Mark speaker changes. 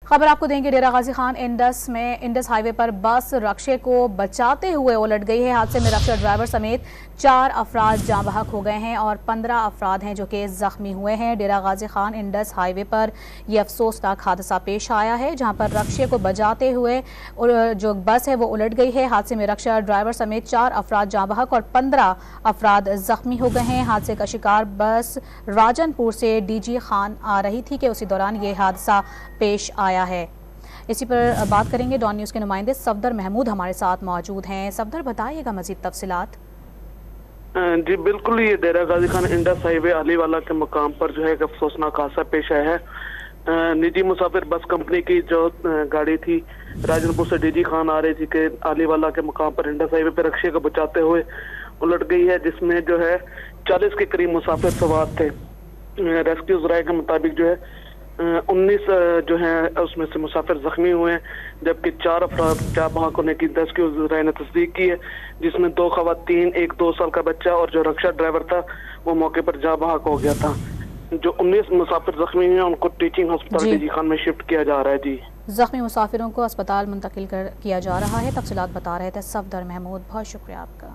Speaker 1: खबर आपको देंगे। डेरा गाजी खान इंडस हाईवे पर बस रक्शे को बचाते हुए उलट गई है। हादसे में रक्शा ड्राइवर समेत 4 अफराद जाँ बहक हो गए हैं और 15 अफराद हैं जो कि जख्मी हुए हैं। डेरा गाजी खान इंडस हाईवे पर यह अफसोसनाक हादसा पेश आया है, जहां पर रक्शे को बचाते हुए जो बस है वो उलट गई है। हादसे में रक्शा ड्राइवर समेत 4 अफराद जाँ बहक और 15 अफराद जख्मी हो गए हैं। हादसे का शिकार बस राजनपुर से डीजी खान आ रही थी कि उसी दौरान ये हादसा पेश आया है। इसी पर बात करेंगे। डॉन न्यूज़ के नुमाइंदे सफदर महमूद हमारे साथ मौजूद हैं। सफदर, बताइएगा मजीद तफसीलात।
Speaker 2: जी बिल्कुल, ये डेरा गाजी खान इंडस हाईवे अलीवाला के मुकाम पर जो है एक अफसोसनाक हादसा पेश आया है। निजी मुसाफिर बस कंपनी की जो गाड़ी थी राजनपुर से डीजी खान आ रही थी कि अलीवाला के मुकाम पर इंडस हाईवे पर रक्शे को बचाते हुए उलट गई है, जिसमें जो है 40 के करीब मुसाफिर सवार थे। रेस्क्यू ज़राए के मुताबिक जो है 19 जो है उसमें से मुसाफिर जख्मी हुए हैं, जबकि 4 अफराद जाँ बहक होने की रेस्क्यू ज़राए ने तस्दीक की है, जिसमें 2 खवातीन, एक 2 साल का बच्चा और जो रक्शा ड्राइवर था वो मौके पर जाँ बहक हो गया था। जो 19 मुसाफिर जख्मी हुए हैं उनको टीचिंग हॉस्पिटल डीजी खान में शिफ्ट किया जा रहा है। जी,
Speaker 1: जख्मी मुसाफिरों को अस्पताल मुंतकिल किया जा रहा है। तफसीलात बता रहे थे सफदर महमूद। बहुत शुक्रिया आपका।